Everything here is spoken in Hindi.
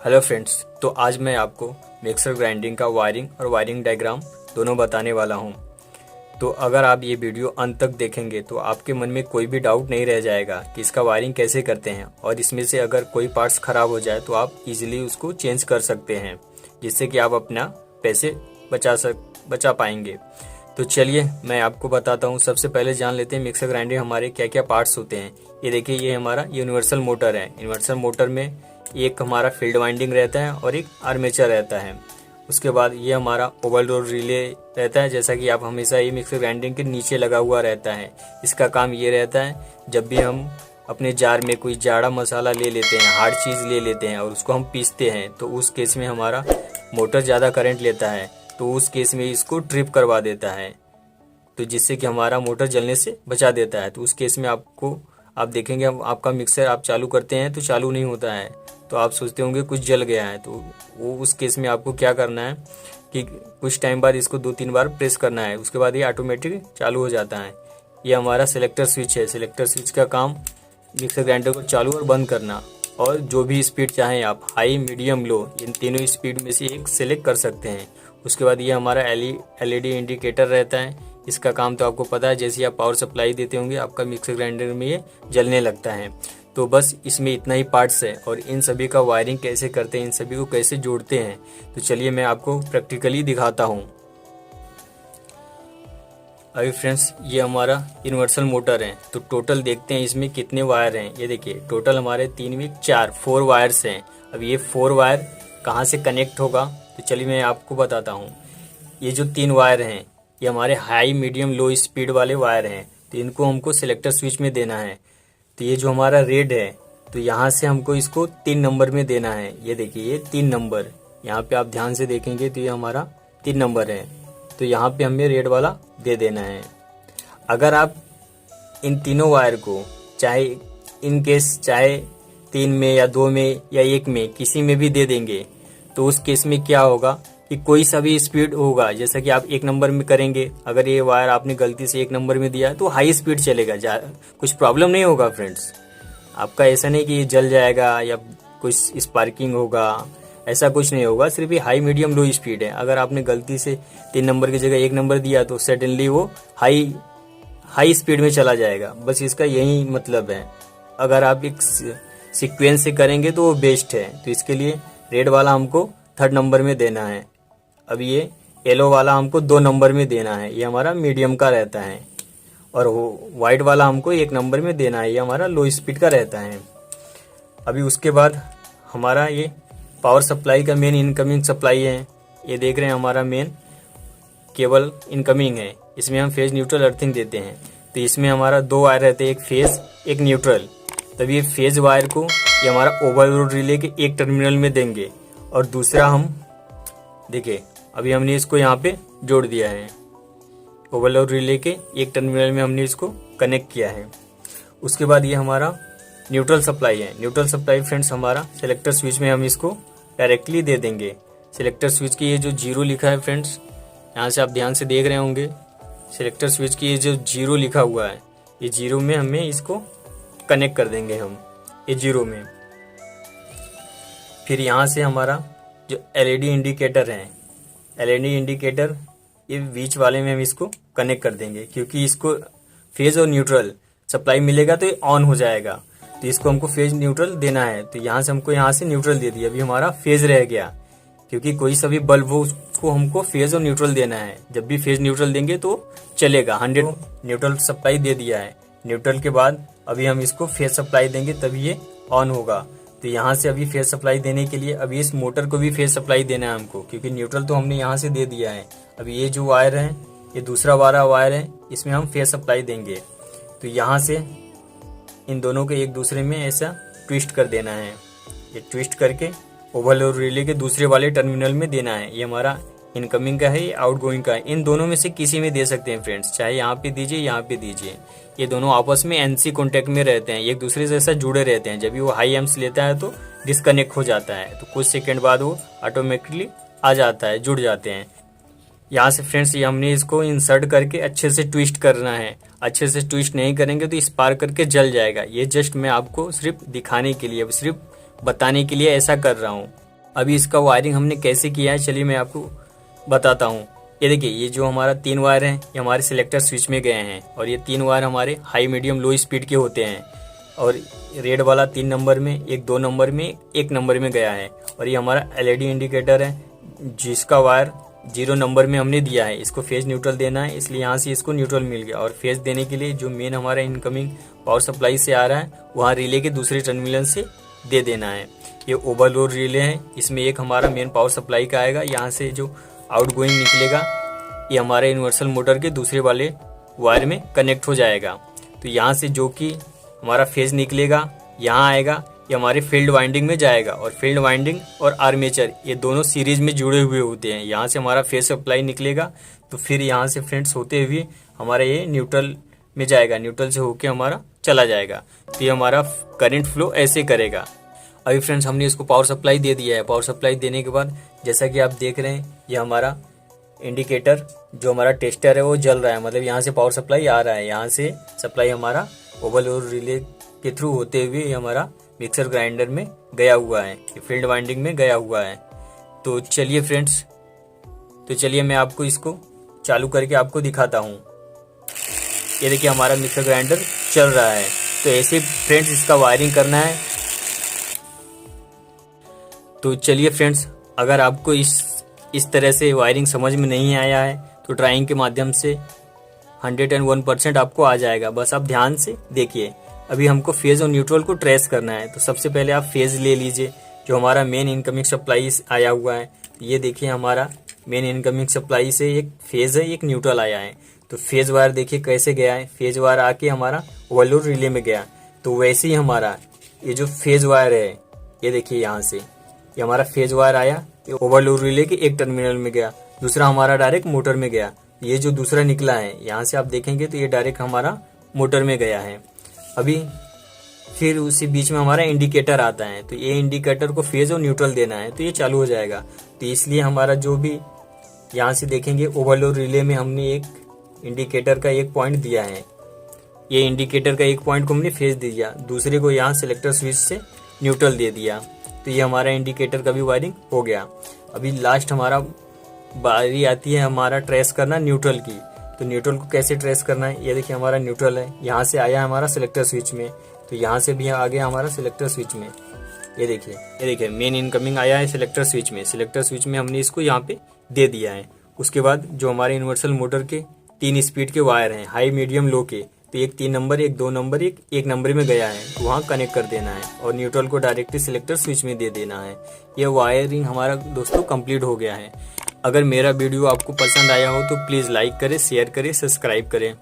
हेलो फ्रेंड्स, तो आज मैं आपको मिक्सर ग्राइंडिंग का वायरिंग और वायरिंग डायग्राम दोनों बताने वाला हूं। तो अगर आप ये वीडियो अंत तक देखेंगे तो आपके मन में कोई भी डाउट नहीं रह जाएगा कि इसका वायरिंग कैसे करते हैं, और इसमें से अगर कोई पार्ट्स ख़राब हो जाए तो आप इजीली उसको चेंज कर सकते हैं, जिससे कि आप अपना पैसे बचा पाएंगे। तो चलिए मैं आपको बताता हूँ। सबसे पहले जान लेते हैं मिक्सर ग्राइंडर हमारे क्या क्या पार्ट्स होते हैं। ये देखिए, ये हमारा यूनिवर्सल मोटर है। यूनिवर्सल मोटर में एक हमारा फील्ड वाइंडिंग रहता है और एक आर्मेचर रहता है। उसके बाद ये हमारा ओवरलोड रिले रहता है, जैसा कि आप हमेशा ये मिक्सर ग्राइंडिंग के नीचे लगा हुआ रहता है। इसका काम ये रहता है, जब भी हम अपने जार में कोई जाड़ा मसाला ले लेते हैं, हार्ड चीज़ ले लेते हैं और उसको हम पीसते हैं, तो उस केस में हमारा मोटर ज़्यादा करंट लेता है, तो उस केस में इसको ट्रिप करवा देता है, तो जिससे कि हमारा मोटर जलने से बचा देता है। तो उस केस में आप देखेंगे आपका मिक्सर आप चालू करते हैं तो चालू नहीं होता है, तो आप सोचते होंगे कुछ जल गया है। तो वो उस केस में आपको क्या करना है कि कुछ टाइम बाद इसको 2-3 बार प्रेस करना है, उसके बाद ये ऑटोमेटिक चालू हो जाता है। ये हमारा सिलेक्टर स्विच है। सिलेक्टर स्विच का काम मिक्सर ग्राइंडर को चालू और बंद करना, और जो भी स्पीड चाहें आप, हाई, मीडियम, लो, इन तीनों स्पीड में से एक सेलेक्ट कर सकते हैं। उसके बाद ये हमारा एलईडी इंडिकेटर रहता है। इसका काम तो आपको पता है, जैसे आप पावर सप्लाई देते होंगे आपका मिक्सर ग्राइंडर में ये जलने लगता है। तो बस इसमें इतना ही पार्ट्स है, और इन सभी का वायरिंग कैसे करते हैं, इन सभी को कैसे जोड़ते हैं, तो चलिए मैं आपको प्रैक्टिकली दिखाता हूँ। अभी फ्रेंड्स, ये हमारा यूनिवर्सल मोटर है। तो टोटल देखते हैं इसमें कितने वायर हैं। ये देखिए, टोटल हमारे 3 में 4 वायर्स हैं। अब ये 4 वायर कहाँ से कनेक्ट होगा, तो चलिए मैं आपको बताता हूँ। ये जो 3 वायर हैं ये हमारे हाई, मीडियम, लो स्पीड वाले वायर हैं। तो इनको हमको सिलेक्टर स्विच में देना है। तो ये जो हमारा रेड है, तो यहाँ से हमको इसको 3 नंबर में देना है। ये देखिए, ये 3 नंबर, यहाँ पे आप ध्यान से देखेंगे तो ये हमारा 3 नंबर है। तो यहाँ पे हमें रेड वाला दे देना है। अगर आप इन तीनों वायर को चाहे इन केस चाहे 3 में या 2 में या 1 में किसी में भी दे देंगे, तो उस केस में क्या होगा कि कोई सा भी स्पीड होगा। जैसा कि आप 1 नंबर में करेंगे, अगर ये वायर आपने गलती से 1 नंबर में दिया तो हाई स्पीड चलेगा, कुछ प्रॉब्लम नहीं होगा फ्रेंड्स। आपका ऐसा नहीं कि ये जल जाएगा या कुछ स्पार्किंग होगा, ऐसा कुछ नहीं होगा। सिर्फ ये हाई, मीडियम, लो स्पीड है। अगर आपने गलती से 3 नंबर की जगह 1 नंबर दिया तो सडनली वो हाई स्पीड में चला जाएगा। बस इसका यही मतलब है। अगर आप एक सीक्वेंस से करेंगे तो वो बेस्ट है। तो इसके लिए रेड वाला हमको 3rd नंबर में देना है। अब ये येलो वाला हमको 2 नंबर में देना है, ये हमारा मीडियम का रहता है। और वो वाइट वाला हमको 1 नंबर में देना है, ये हमारा लो स्पीड का रहता है। अभी उसके बाद हमारा ये पावर सप्लाई का मेन इनकमिंग सप्लाई है। ये देख रहे हैं, हमारा मेन केबल इनकमिंग है। इसमें हम फेज, न्यूट्रल, अर्थिंग देते हैं। तो इसमें हमारा 2 वायर रहते हैं, एक फेज एक न्यूट्रल। तब ये फेज वायर को ये हमारा ओवरलोड रिले के एक टर्मिनल में देंगे, और दूसरा हम देखिए अभी हमने इसको यहाँ पे जोड़ दिया है। ओवरलोड रिले के एक टर्मिनल में हमने इसको कनेक्ट किया है। उसके बाद ये हमारा न्यूट्रल सप्लाई है। न्यूट्रल सप्लाई फ्रेंड्स हमारा सिलेक्टर स्विच में हम इसको डायरेक्टली दे देंगे। सिलेक्टर स्विच की ये जो 0 लिखा है फ्रेंड्स, यहाँ से आप ध्यान से देख रहे होंगे, सिलेक्टर स्विच की ये जो 0 लिखा हुआ है, ये 0 में हमें इसको कनेक्ट कर देंगे हम, ये 0 में। फिर यहाँ से हमारा जो एलईडी इंडिकेटर है, एलईडी इंडिकेटर ये बीच वाले में हम इसको कनेक्ट कर देंगे, क्योंकि इसको फेज और न्यूट्रल सप्लाई मिलेगा तो ये ऑन हो जाएगा। तो इसको हमको फेज न्यूट्रल देना है। तो यहाँ से हमको यहाँ से न्यूट्रल दे दिया, अभी हमारा फेज रह गया, क्योंकि कोई सा भी बल्ब हो उसको हमको फेज और न्यूट्रल देना है। जब भी फेज न्यूट्रल देंगे तो चलेगा। 100 न्यूट्रल सप्लाई दे दिया है। न्यूट्रल के बाद अभी हम इसको फेज सप्लाई देंगे तभी ये ऑन होगा। तो यहाँ से अभी फेज सप्लाई देने के लिए अभी इस मोटर को भी फेज सप्लाई देना है हमको, क्योंकि न्यूट्रल तो हमने यहाँ से दे दिया है। अभी ये जो वायर है, ये दूसरा वाला वायर है, इसमें हम फेज सप्लाई देंगे। तो यहाँ से इन दोनों के एक दूसरे में ऐसा ट्विस्ट कर देना है। ये ट्विस्ट करके ओवरलोड रिले के दूसरे वाले टर्मिनल में देना है। ये हमारा इनकमिंग का है, ये आउटगोइंग का है। इन दोनों में से किसी में दे सकते हैं फ्रेंड्स, चाहे यहाँ पे दीजिए, यहाँ पे दीजिए। ये दोनों आपस में एनसी कॉन्टेक्ट में रहते हैं, एक दूसरे से ऐसा जुड़े रहते हैं। जब भी वो हाई एम्प्स लेता है तो डिस्कनेक्ट हो जाता है, तो कुछ सेकेंड बाद वो ऑटोमेटिकली आ जाता है, जुड़ जाते हैं। यहाँ से फ्रेंड्स ये हमने इसको इंसर्ट करके अच्छे से ट्विस्ट करना है। अच्छे से ट्विस्ट नहीं करेंगे तो स्पार्क करके जल जाएगा। ये जस्ट मैं आपको सिर्फ दिखाने के लिए, सिर्फ बताने के लिए ऐसा कर रहा हूँ। अभी इसका वायरिंग हमने कैसे किया है चलिए मैं आपको बताता हूँ। ये देखिए, ये जो हमारा 3 वायर हैं ये हमारे सिलेक्टर स्विच में गए हैं और ये 3 वायर हमारे हाई मीडियम लो स्पीड के होते हैं और रेड वाला 3 नंबर में, एक 2 नंबर में, 1 नंबर में गया है। और ये हमारा LED इंडिकेटर है जिसका वायर 0 नंबर में हमने दिया है। इसको फेज न्यूट्रल देना है, इसलिए यहाँ से इसको न्यूट्रल मिल गया। और फेज देने के लिए जो मेन हमारा इनकमिंग पावर सप्लाई से आ रहा है वहाँ रिले के दूसरे टर्मिनल से दे देना है। ये ओवरलोड रिले है, इसमें एक हमारा मेन पावर सप्लाई का आएगा, यहाँ से जो आउटगोइंग निकलेगा ये हमारे यूनिवर्सल मोटर के दूसरे वाले वायर में कनेक्ट हो जाएगा। तो यहाँ से जो कि हमारा फेज निकलेगा यहाँ आएगा, ये हमारे फील्ड वाइंडिंग में जाएगा और फील्ड वाइंडिंग और आर्मेचर ये दोनों सीरीज में जुड़े हुए होते हैं। यहाँ से हमारा फेज सप्लाई निकलेगा तो फिर यहाँ से फ्रेंड्स होते हुए हमारा ये न्यूट्रल में जाएगा, न्यूट्रल से होके हमारा चला जाएगा। तो ये हमारा करंट फ्लो ऐसे करेगा। अभी फ्रेंड्स हमने इसको पावर सप्लाई दे दिया है। पावर सप्लाई देने के बाद जैसा कि आप देख रहे हैं ये हमारा इंडिकेटर जो हमारा टेस्टर है वो जल रहा है, मतलब यहाँ से पावर सप्लाई आ रहा है। यहाँ से सप्लाई हमारा ओवरलोड रिले के थ्रू होते हुए हमारा मिक्सर ग्राइंडर में गया हुआ है, फील्ड वाइंडिंग में गया हुआ है। तो चलिए फ्रेंड्स, तो चलिए मैं आपको इसको चालू करके आपको दिखाता हूँ। ये देखिए हमारा मिक्सर ग्राइंडर चल रहा है। तो ऐसे फ्रेंड्स इसका वायरिंग करना है। तो चलिए फ्रेंड्स, अगर आपको इस तरह से वायरिंग समझ में नहीं आया है तो ड्राइंग के माध्यम से 101% आपको आ जाएगा। बस आप ध्यान से देखिए। अभी हमको फेज और न्यूट्रल को ट्रेस करना है। तो सबसे पहले आप फेज ले लीजिए जो हमारा मेन इनकमिंग सप्लाई आया हुआ है। ये देखिए हमारा मेन इनकमिंग सप्लाई से एक फेज है, एक न्यूट्रल आया है। तो फेज वायर देखिए कैसे गया है, फेज वायर आके हमारा ओवरलोड रिले में गया। तो वैसे ही हमारा ये जो फेज वायर है ये देखिए यहाँ से ये हमारा फेज वायर आया, ये ओवरलोड रिले के एक टर्मिनल में गया, दूसरा हमारा डायरेक्ट मोटर में गया। ये जो दूसरा निकला है यहाँ से आप देखेंगे तो ये डायरेक्ट हमारा मोटर में गया है। अभी फिर उसी बीच में हमारा इंडिकेटर आता है। तो ये इंडिकेटर को फेज और न्यूट्रल देना है तो ये चालू हो जाएगा। तो इसलिए हमारा जो भी यहाँ से देखेंगे ओवरलोड रिले में हमने एक इंडिकेटर का एक पॉइंट दिया है। ये इंडिकेटर का एक पॉइंट को हमने फेज दे दिया, दूसरे को यहाँ सिलेक्टर स्विच से न्यूट्रल दे दिया। तो ये हमारा इंडिकेटर का भी वायरिंग हो गया। अभी लास्ट हमारा बारी आती है हमारा ट्रेस करना न्यूट्रल की। तो न्यूट्रल को कैसे ट्रेस करना है, ये देखिए हमारा न्यूट्रल है, यहाँ से आया हमारा सिलेक्टर स्विच में, तो यहाँ से भी आ गया हमारा सिलेक्टर स्विच में। ये देखिए मेन इनकमिंग आया है सिलेक्टर स्विच में। सिलेक्टर स्विच में हमने इसको यहाँ पे दे दिया है। उसके बाद जो हमारे यूनिवर्सल मोटर के 3 स्पीड के वायर हैं हाई मीडियम लो के, तो एक 3 नंबर, एक 2 नंबर, एक नंबर में गया है, तो वहाँ कनेक्ट कर देना है और न्यूट्रल को डायरेक्टली सिलेक्टर स्विच में दे देना है। यह वायरिंग हमारा दोस्तों कंप्लीट हो गया है। अगर मेरा वीडियो आपको पसंद आया हो तो प्लीज़ लाइक करें, शेयर करें, सब्सक्राइब करें।